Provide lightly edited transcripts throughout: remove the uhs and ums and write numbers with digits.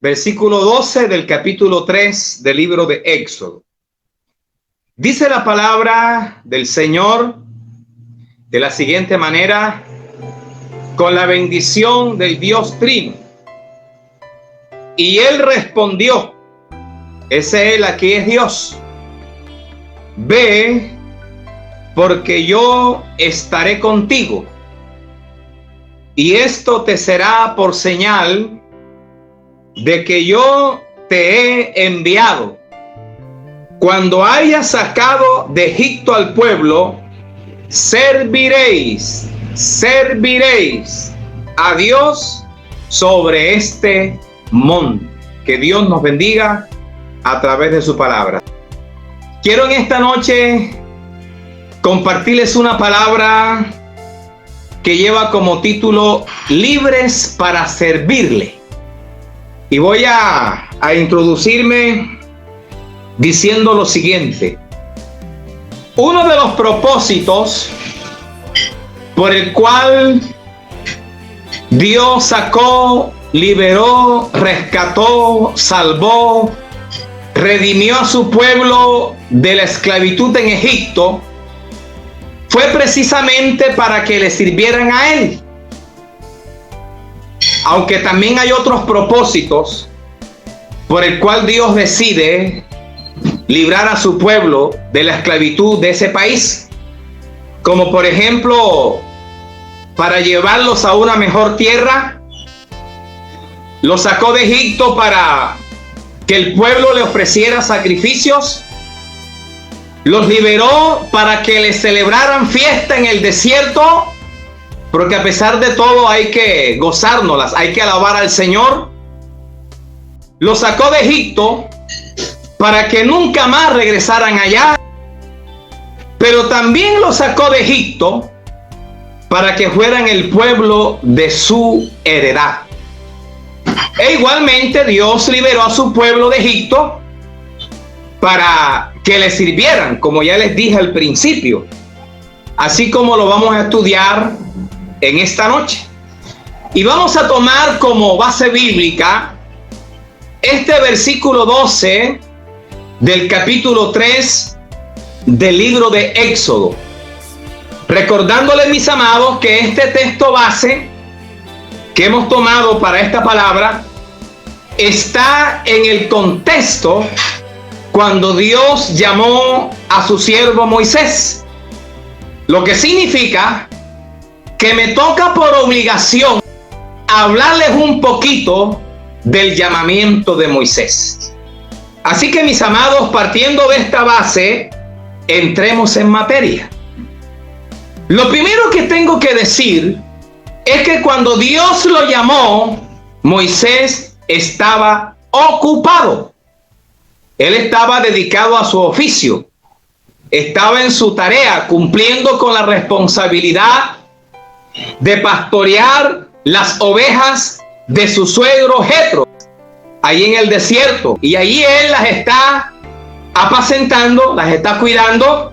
versículo 12 del capítulo 3 del libro de Éxodo. Dice la palabra del Señor de la siguiente manera: con la bendición del Dios Trino. Y él respondió, ese él aquí es Dios: ve, porque yo estaré contigo, y esto te será por señal de que yo te he enviado. Cuando hayas sacado de Egipto al pueblo, serviréis a Dios sobre este monte. Que Dios nos bendiga a través de su palabra. Quiero en esta noche compartirles una palabra que lleva como título Libres para servirle. Y voy a introducirme diciendo lo siguiente: uno de los propósitos por el cual Dios sacó, liberó, rescató, salvó, redimió a su pueblo de la esclavitud en Egipto fue precisamente para que le sirvieran a él. Aunque también hay otros propósitos por el cual Dios decide librar a su pueblo de la esclavitud de ese país, como por ejemplo para llevarlos a una mejor tierra. Los sacó de Egipto para que el pueblo le ofreciera sacrificios. Los liberó para que le celebraran fiesta en el desierto, porque a pesar de todo hay que gozárnoslas, hay que alabar al Señor. Los sacó de Egipto para que nunca más regresaran allá, pero también los sacó de Egipto para que fueran el pueblo de su heredad. E igualmente Dios liberó a su pueblo de Egipto para que le sirvieran, como ya les dije al principio, así como lo vamos a estudiar en esta noche. Y vamos a tomar como base bíblica este versículo 12 del capítulo 3 del libro de Éxodo, recordándoles, mis amados, que este texto base que hemos tomado para esta palabra está en el contexto cuando Dios llamó a su siervo Moisés, lo que significa que me toca por obligación hablarles un poquito del llamamiento de Moisés. Así que, mis amados, partiendo de esta base, entremos en materia. Lo primero que tengo que decir es que cuando Dios lo llamó, Moisés estaba ocupado. Él estaba dedicado a su oficio. Estaba en su tarea, cumpliendo con la responsabilidad de pastorear las ovejas de su suegro Jetro, ahí en el desierto. Y allí él las está apacentando, las está cuidando,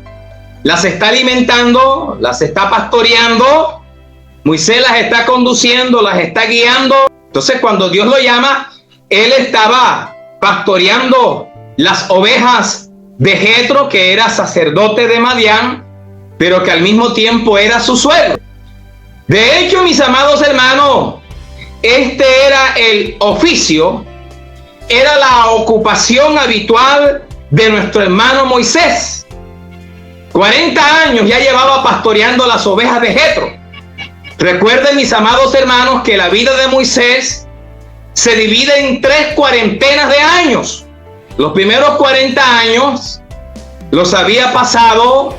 las está alimentando, las está pastoreando. Moisés las está conduciendo, las está guiando. Entonces, cuando Dios lo llama, él estaba pastoreando las ovejas de Jetro, que era sacerdote de Madián, pero que al mismo tiempo era su suegro. De hecho, mis amados hermanos, este era el oficio, era la ocupación habitual de nuestro hermano Moisés. 40 años ya llevaba pastoreando las ovejas de Jetro. Recuerden, mis amados hermanos, que la vida de Moisés se divide en 3 cuarentenas de años. Los primeros 40 años los había pasado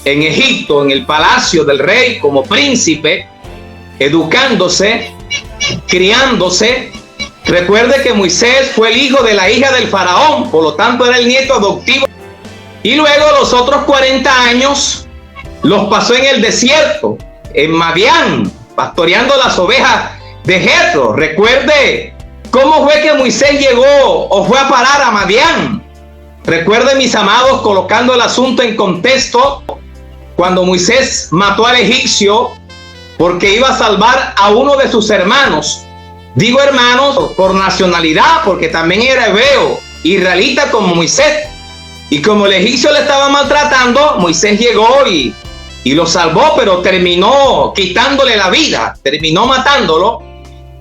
en Egipto, en el palacio del rey, como príncipe, educándose, criándose. Recuerde que Moisés fue el hijo de la hija del faraón, por lo tanto era el nieto adoptivo. Y luego los otros 40 años los pasó en el desierto, en Madián, pastoreando las ovejas de Jetro. Recuerde cómo fue que Moisés llegó o fue a parar a Madián. Recuerden, mis amados, colocando el asunto en contexto, cuando Moisés mató al egipcio porque iba a salvar a uno de sus hermanos Digo hermanos por nacionalidad, porque también era hebreo, israelita como Moisés. Y como el egipcio le estaba maltratando, Moisés llegó y lo salvó, pero terminó quitándole la vida, terminó matándolo.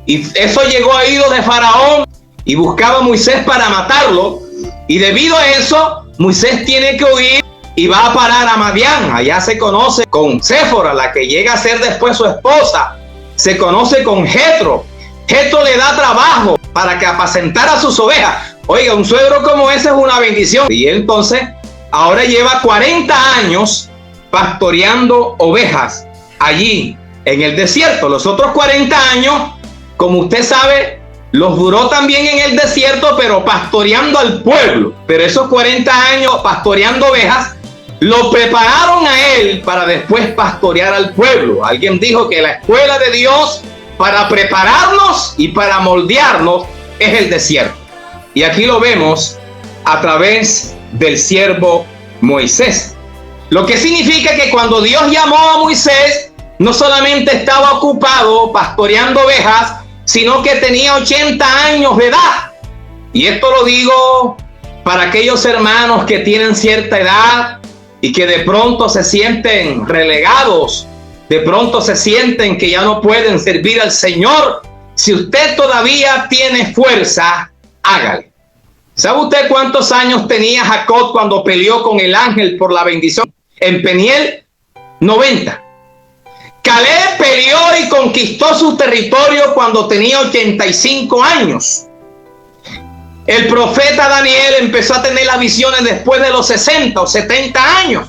Y eso llegó a oídos de Faraón y buscaba a Moisés para matarlo. Y debido a eso, Moisés tiene que huir y va a parar a Madián. Allá se conoce con Séfora, la que llega a ser después su esposa. Se conoce con Jetro. Jetro le da trabajo para que apacentara sus ovejas. Oiga, un suegro como ese es una bendición. Y él entonces ahora lleva 40 años pastoreando ovejas allí en el desierto. Los otros 40 años, como usted sabe, los duró también en el desierto, pero pastoreando al pueblo. Pero esos 40 años pastoreando ovejas lo prepararon a él para después pastorear al pueblo. Alguien dijo que la escuela de Dios para prepararnos y para moldearnos es el desierto. Y aquí lo vemos a través del siervo Moisés. Lo que significa que cuando Dios llamó a Moisés, no solamente estaba ocupado pastoreando ovejas, sino que tenía 80 años de edad. Y esto lo digo para aquellos hermanos que tienen cierta edad y que de pronto se sienten relegados, de pronto se sienten que ya no pueden servir al Señor. Si usted todavía tiene fuerza, hágale. ¿Sabe usted cuántos años tenía Jacob cuando peleó con el ángel por la bendición en Peniel? 90. Caleb peleó y conquistó su territorio cuando tenía 85 años. El profeta Daniel empezó a tener las visiones después de los 60 o 70 años.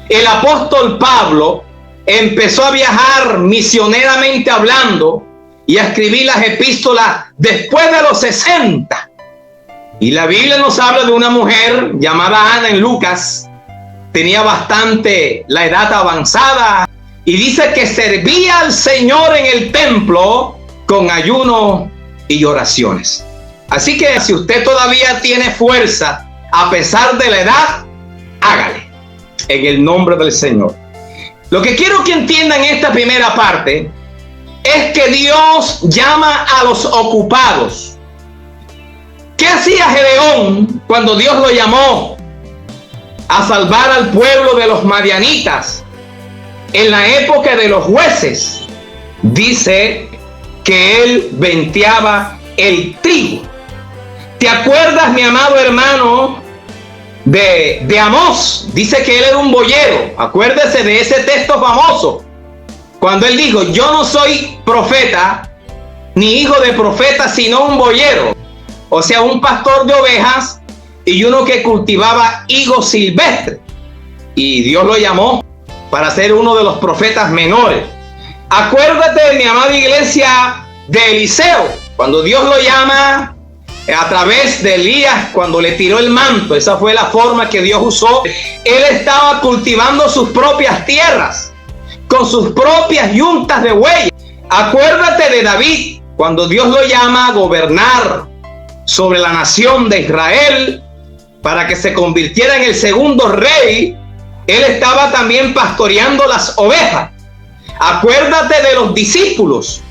El apóstol Pablo empezó a viajar misioneramente hablando y a escribir las epístolas después de los 60. Y la Biblia nos habla de una mujer llamada Ana en Lucas. Tenía bastante la edad avanzada y dice que servía al Señor en el templo con ayuno y oraciones. Así que si usted todavía tiene fuerza a pesar de la edad, hágale en el nombre del Señor. Lo que quiero que entiendan en esta primera parte es que Dios llama a los ocupados. ¿Qué hacía Gedeón cuando Dios lo llamó a salvar al pueblo de los madianitas en la época de los jueces? Dice que él venteaba el trigo. ¿Te acuerdas, mi amado hermano, de Amós? Dice que él era un boyero. Acuérdese de ese texto famoso, cuando él dijo: yo no soy profeta, ni hijo de profeta, sino un boyero. O sea, un pastor de ovejas y uno que cultivaba higos silvestres. Y Dios lo llamó para ser uno de los profetas menores. Acuérdate, mi amada iglesia, de Eliseo, cuando Dios lo llama a través de Elías, cuando le tiró el manto. Esa fue la forma que Dios usó. Él estaba cultivando sus propias tierras, con sus propias yuntas de bueyes. Acuérdate de David, cuando Dios lo llama a gobernar sobre la nación de Israel para que se convirtiera en el segundo rey. Él estaba también pastoreando las ovejas. Acuérdate de los discípulos.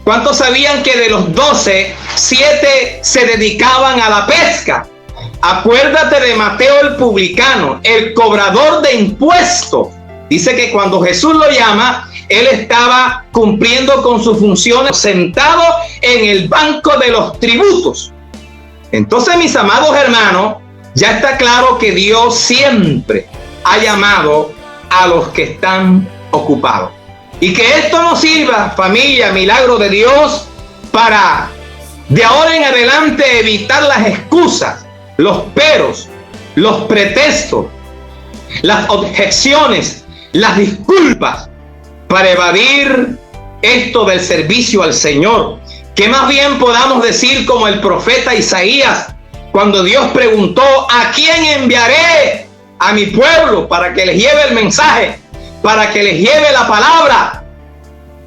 ¿Cuántos sabían que de los 12, 7 se dedicaban a la pesca? Acuérdate de Mateo el publicano, el cobrador de impuestos. Dice que cuando Jesús lo llama, él estaba cumpliendo con sus funciones sentado en el banco de los tributos. Entonces, mis amados hermanos, ya está claro que Dios siempre ha llamado a los que están ocupados. Y que esto nos sirva, familia, milagro de Dios, para de ahora en adelante evitar las excusas, los peros, los pretextos, las objeciones, las disculpas, para evadir esto del servicio al Señor. Que más bien podamos decir como el profeta Isaías, cuando Dios preguntó: ¿a quién enviaré a mi pueblo para que les lleve el mensaje, para que les lleve la palabra?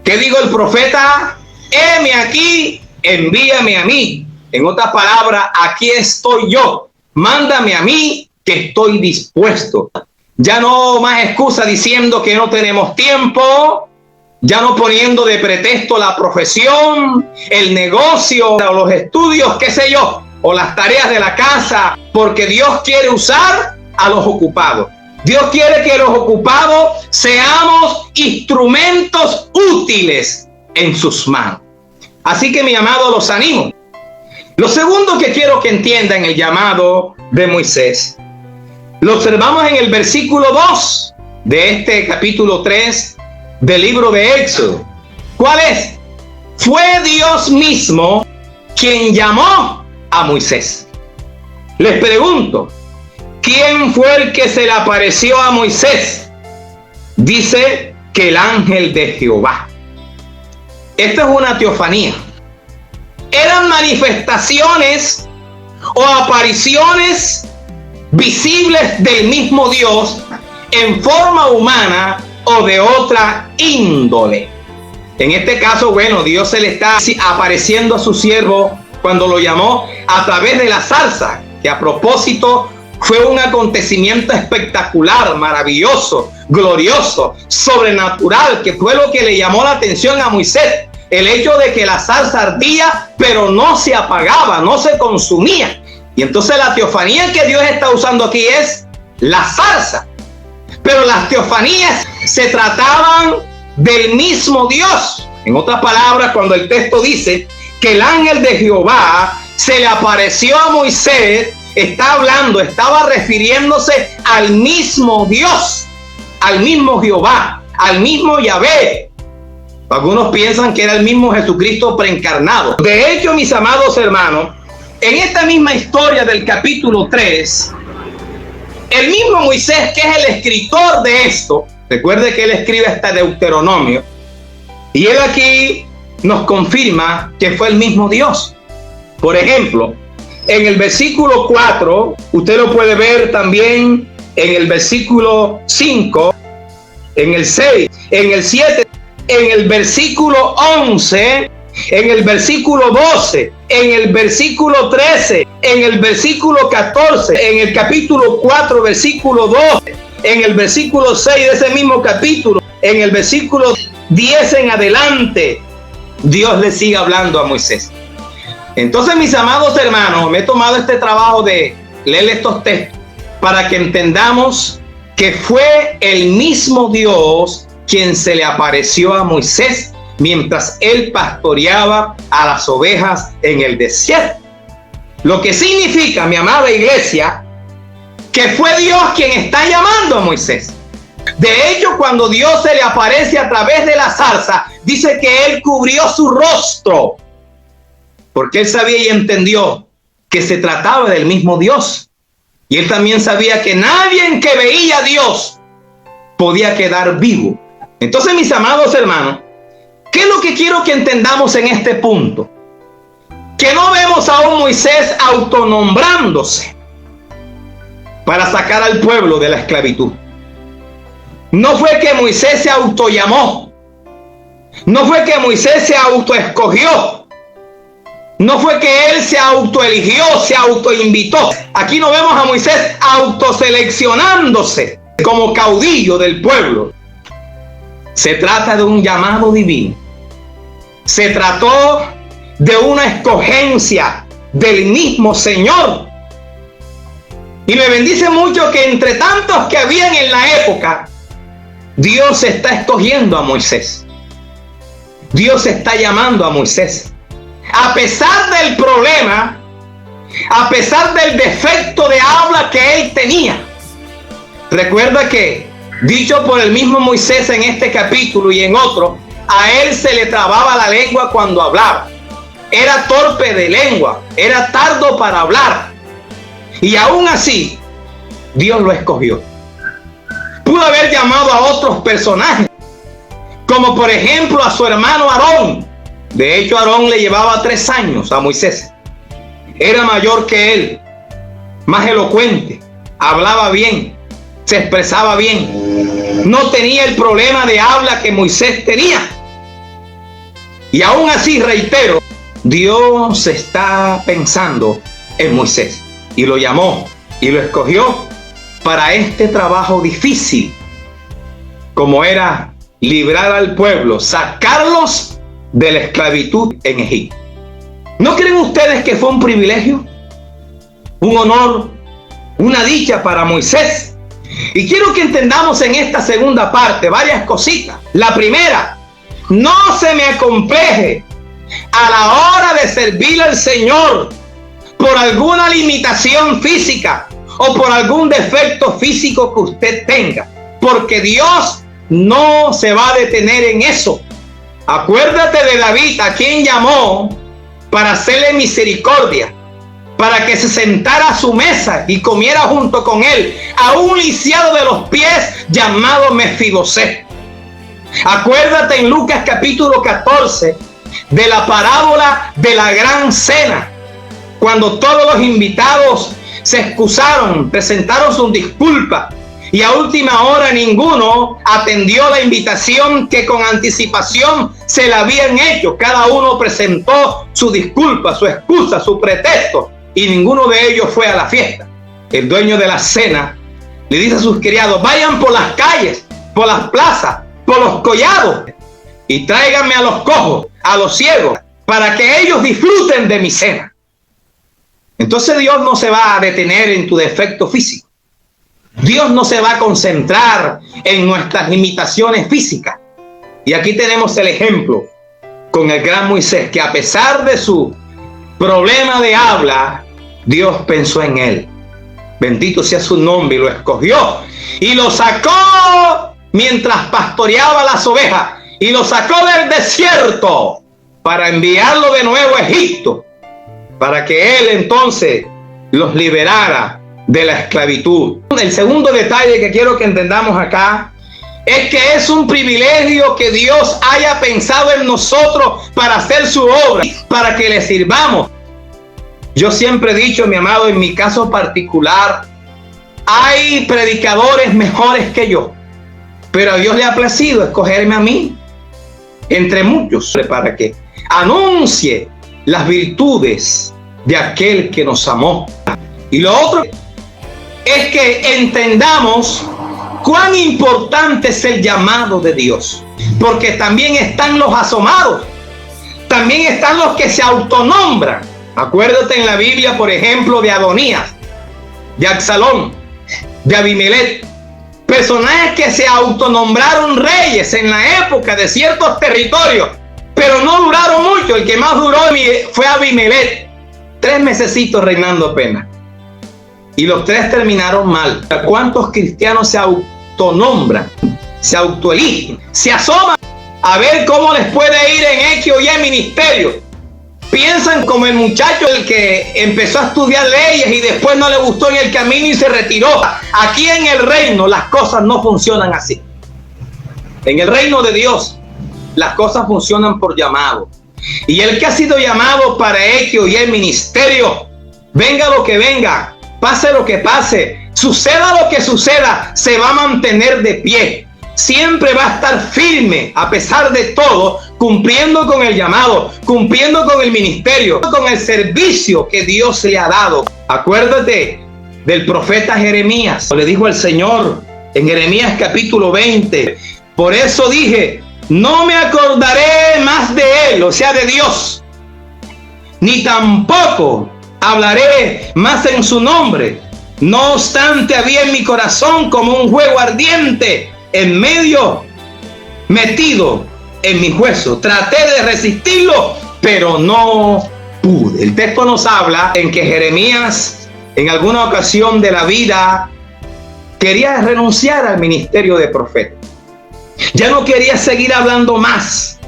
¿Qué dijo el profeta? Heme aquí, envíame a mí. En otras palabras, aquí estoy yo, mándame a mí, que estoy dispuesto. Ya no más excusa diciendo que no tenemos tiempo, ya no poniendo de pretexto la profesión, el negocio, o los estudios, qué sé yo, o las tareas de la casa, porque Dios quiere usar a los ocupados. Dios quiere que los ocupados seamos instrumentos útiles en sus manos. Así que, mi amado, los animo. Lo segundo que quiero que entiendan el llamado de Moisés, lo observamos en el versículo 2 de este capítulo 3 del libro de Éxodo. ¿Cuál es? Fue Dios mismo quien llamó a Moisés. Les pregunto, ¿quién fue el que se le apareció a Moisés? Dice que el ángel de Jehová. Esta es una teofanía. Eran manifestaciones o apariciones visibles del mismo Dios en forma humana o de otra índole. En este caso, bueno, Dios se le está apareciendo a su siervo cuando lo llamó a través de la zarza, que a propósito fue un acontecimiento espectacular, maravilloso, glorioso, sobrenatural, que fue lo que le llamó la atención a Moisés. El hecho de que la zarza ardía, pero no se apagaba, no se consumía. Y entonces la teofanía que Dios está usando aquí es la zarza. Pero las teofanías se trataban del mismo Dios. En otras palabras, cuando el texto dice que el ángel de Jehová se le apareció a Moisés, estaba refiriéndose al mismo Dios, al mismo Jehová, al mismo Yahvé. Algunos piensan que era el mismo Jesucristo preencarnado. De hecho, mis amados hermanos, en esta misma historia del capítulo 3, el mismo Moisés, que es el escritor de esto, recuerde que él escribe hasta Deuteronomio, y él aquí nos confirma que fue el mismo Dios. Por ejemplo, en el versículo 4, usted lo puede ver también en el versículo 5, en el 6, en el 7, en el versículo 11, en el versículo 12, en el versículo 13, en el versículo 14, en el capítulo 4, versículo 12, en el versículo 6 de ese mismo capítulo, en el versículo 10 en adelante, Dios le sigue hablando a Moisés. Entonces, mis amados hermanos, me he tomado este trabajo de leer estos textos para que entendamos que fue el mismo Dios quien se le apareció a Moisés mientras él pastoreaba a las ovejas en el desierto. Lo que significa, mi amada iglesia, que fue Dios quien está llamando a Moisés. De hecho, cuando Dios se le aparece a través de la zarza, dice que él cubrió su rostro, porque él sabía y entendió que se trataba del mismo Dios. Y él también sabía que nadie que veía a Dios podía quedar vivo. Entonces, mis amados hermanos, ¿qué es lo que quiero que entendamos en este punto? Que no vemos a un Moisés autonombrándose para sacar al pueblo de la esclavitud. No fue que Moisés se autollamó. No fue que Moisés se autoescogió. No fue que él se autoeligió, se autoinvitó. Aquí no vemos a Moisés autoseleccionándose como caudillo del pueblo. Se trata de un llamado divino. Se trató de una escogencia del mismo Señor. Y me bendice mucho que entre tantos que habían en la época, Dios está escogiendo a Moisés. Dios está llamando a Moisés. A pesar del problema, a pesar del defecto de habla que él tenía. Recuerda que, dicho por el mismo Moisés en este capítulo y en otro, a él se le trababa la lengua cuando hablaba. Era torpe de lengua, era tardo para hablar. Y aún así, Dios lo escogió. Pudo haber llamado a otros personajes, como por ejemplo a su hermano Aarón. De hecho, Aarón le llevaba 3 años a Moisés. Era mayor que él, más elocuente, hablaba bien, se expresaba bien. No tenía el problema de habla que Moisés tenía. Y aún así, reitero, Dios está pensando en Moisés y lo llamó y lo escogió para este trabajo difícil, como era librar al pueblo, sacarlos de la esclavitud en Egipto. ¿No creen ustedes que fue un privilegio, un honor, una dicha para Moisés? Y quiero que entendamos en esta segunda parte varias cositas. La primera, no se me acompleje a la hora de servir al Señor por alguna limitación física o por algún defecto físico que usted tenga, porque Dios no se va a detener en eso. Acuérdate de David, a quien llamó para hacerle misericordia, para que se sentara a su mesa y comiera junto con él a un lisiado de los pies llamado Mefibosé. Acuérdate en Lucas capítulo 14 de la parábola de la gran cena, cuando todos los invitados se excusaron, presentaron sus disculpas, y a última hora ninguno atendió la invitación que con anticipación se la habían hecho. Cada uno presentó su disculpa, su excusa, su pretexto, y ninguno de ellos fue a la fiesta. El dueño de la cena le dice a sus criados: vayan por las calles, por las plazas, por los collados, y tráiganme a los cojos, a los ciegos, para que ellos disfruten de mi cena. Entonces Dios no se va a detener en tu defecto físico. Dios no se va a concentrar en nuestras limitaciones físicas. Y aquí tenemos el ejemplo con el gran Moisés, que a pesar de su problema de habla, Dios pensó en él. Bendito sea su nombre, y lo escogió y lo sacó mientras pastoreaba las ovejas, y lo sacó del desierto para enviarlo de nuevo a Egipto, para que él entonces los liberara de la esclavitud. El segundo detalle que quiero que entendamos acá es que es un privilegio que Dios haya pensado en nosotros para hacer su obra, para que le sirvamos. Yo siempre he dicho, mi amado, en mi caso particular, hay predicadores mejores que yo, pero a Dios le ha placido escogerme a mí entre muchos para que anuncie las virtudes de aquel que nos amó. Y lo otro es que entendamos cuán importante es el llamado de Dios, porque también están los asomados, también están los que se autonombran. Acuérdate en la Biblia, por ejemplo, de Adonías, de Absalón, de Abimelech, personajes que se autonombraron reyes en la época de ciertos territorios, pero no duraron mucho. El que más duró fue Abimelech, 3 mesecitos reinando apenas. Y los 3 terminaron mal. ¿Cuántos cristianos se autonombran, se autoeligen, se asoman a ver cómo les puede ir en X o Y ministerio? Piensan como el muchacho el que empezó a estudiar leyes y después no le gustó en el camino y se retiró. Aquí en el reino las cosas no funcionan así. En el reino de Dios las cosas funcionan por llamado. Y el que ha sido llamado para X o Y ministerio, venga lo que venga, pase lo que pase, suceda lo que suceda, se va a mantener de pie. Siempre va a estar firme a pesar de todo, cumpliendo con el llamado, cumpliendo con el ministerio, con el servicio que Dios le ha dado. Acuérdate del profeta Jeremías. Le dijo el Señor en Jeremías capítulo 20: por eso dije, no me acordaré más de él, o sea, de Dios, ni tampoco hablaré más en su nombre. No obstante, había en mi corazón como un fuego ardiente en medio, metido en mi hueso. Traté de resistirlo, pero no pude. El texto nos habla en que Jeremías, en alguna ocasión de la vida, quería renunciar al ministerio de profeta. Ya no quería seguir hablando más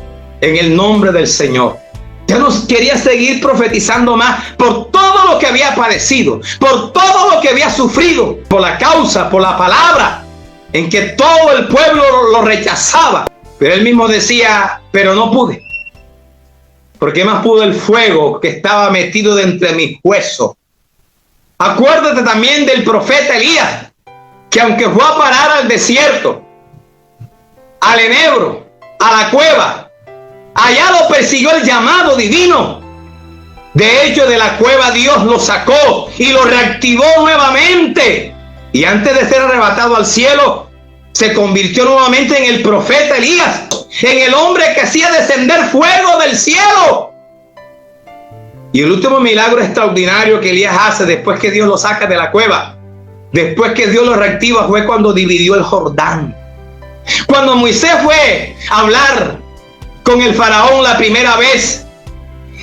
en el nombre del Señor. Ya no quería seguir profetizando más por todo lo que había padecido, por todo lo que había sufrido, por la causa, por la palabra, en que todo el pueblo lo rechazaba. Pero él mismo decía, pero no pude. Porque más pudo el fuego que estaba metido de entre mis huesos. Acuérdate también del profeta Elías, que aunque fue a parar al desierto, al enebro, a la cueva, allá lo persiguió el llamado divino. De hecho, de la cueva Dios lo sacó y lo reactivó nuevamente. Y antes de ser arrebatado al cielo, Se convirtió nuevamente en el profeta Elías, en el hombre que hacía descender fuego del cielo. Y el último milagro extraordinario que Elías hace después que Dios lo saca de la cueva, después que Dios lo reactiva, fue cuando dividió el Jordán. Cuando Moisés fue a hablar con el faraón la primera vez,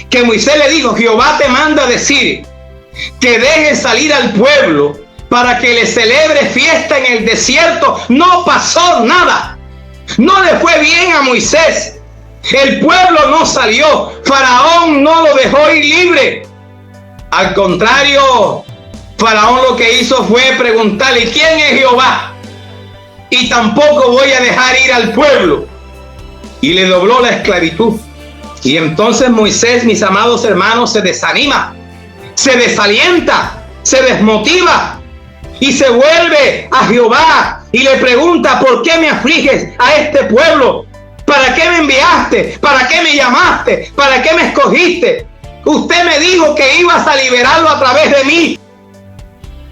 que Moisés le dijo: Jehová te manda a decir que deje salir al pueblo para que le celebre fiesta en el desierto. No pasó nada. No le fue bien a Moisés. El pueblo no salió. Faraón no lo dejó ir libre. Al contrario, Faraón lo que hizo fue preguntarle: ¿quién es Jehová? Y tampoco voy a dejar ir al pueblo. Y le dobló la esclavitud. Y entonces Moisés, mis amados hermanos, se desanima, se desalienta, se desmotiva y se vuelve a Jehová y le pregunta: ¿por qué me afliges a este pueblo? ¿Para qué me enviaste? ¿Para qué me llamaste? ¿Para qué me escogiste? Usted me dijo que ibas a liberarlo a través de mí.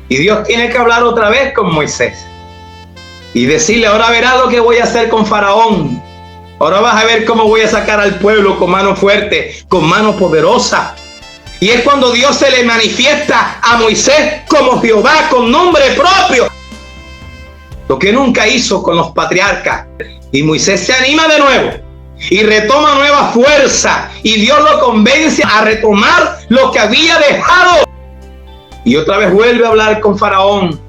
Y Dios tiene que hablar otra vez con Moisés y decirle: ahora verás lo que voy a hacer con Faraón. Ahora vas a ver cómo voy a sacar al pueblo con mano fuerte, con mano poderosa. Y es cuando Dios se le manifiesta a Moisés como Jehová, con nombre propio. Lo que nunca hizo con los patriarcas. Y Moisés se anima de nuevo y retoma nueva fuerza. Y Dios lo convence a retomar lo que había dejado. Y otra vez vuelve a hablar con Faraón.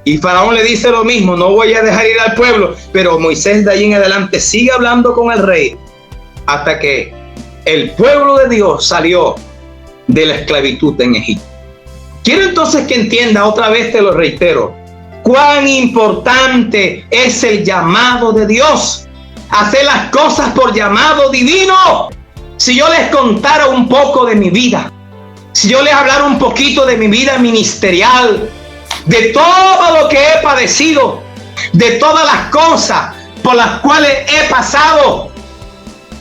Y Faraón le dice lo mismo: no voy a dejar ir al pueblo. Pero Moisés de ahí en adelante sigue hablando con el rey hasta que el pueblo de Dios salió de la esclavitud en Egipto. Quiero entonces que entienda, otra vez te lo reitero, cuán importante es el llamado de Dios. Hacer las cosas por llamado divino. Si yo les contara un poco de mi vida, si yo les hablara un poquito de mi vida ministerial, de todo lo que he padecido, de todas las cosas por las cuales he pasado,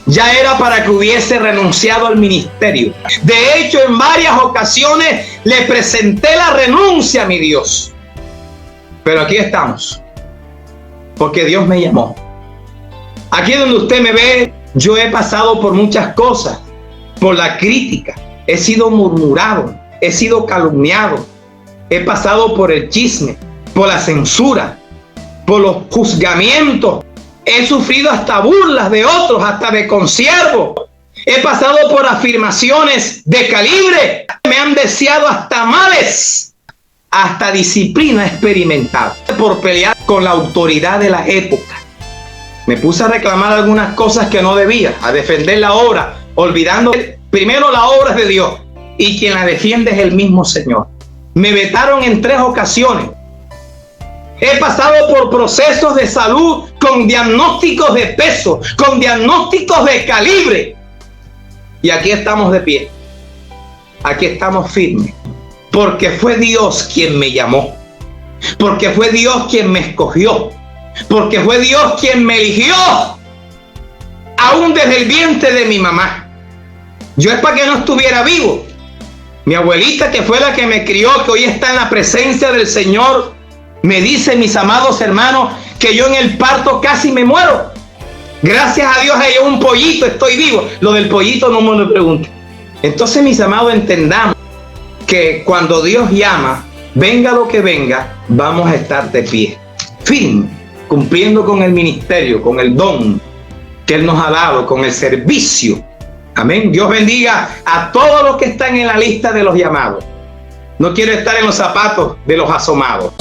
ya era para que hubiese renunciado al ministerio. De hecho, en varias ocasiones le presenté la renuncia a mi Dios. Pero aquí estamos, porque Dios me llamó. Aquí donde usted me ve, yo he pasado por muchas cosas, por la crítica, he sido murmurado, he sido calumniado, he pasado por el chisme, por la censura, por los juzgamientos. He sufrido hasta burlas de otros, hasta de consiervos. He pasado por afirmaciones de calibre. Me han deseado hasta males, hasta disciplina experimental, por pelear con la autoridad de la época. Me puse a reclamar algunas cosas que no debía, a defender la obra, olvidando primero la obra de Dios, y quien la defiende es el mismo Señor. Me vetaron en 3 ocasiones. He pasado por procesos de salud con diagnósticos de peso, con diagnósticos de calibre. Y aquí estamos de pie. Aquí estamos firmes. Porque fue Dios quien me llamó. Porque fue Dios quien me escogió. Porque fue Dios quien me eligió. Aún desde el vientre de mi mamá. Yo es para que no estuviera vivo. Mi abuelita, que fue la que me crió, que hoy está en la presencia del Señor, me dice, mis amados hermanos, que yo en el parto casi me muero. Gracias a Dios hay un pollito, estoy vivo. Lo del pollito no me lo pregunten. Entonces, mis amados, entendamos que cuando Dios llama, venga lo que venga, vamos a estar de pie, firme, cumpliendo con el ministerio, con el don que Él nos ha dado, con el servicio. Amén. Dios bendiga a todos los que están en la lista de los llamados. No quiero estar en los zapatos de los asomados.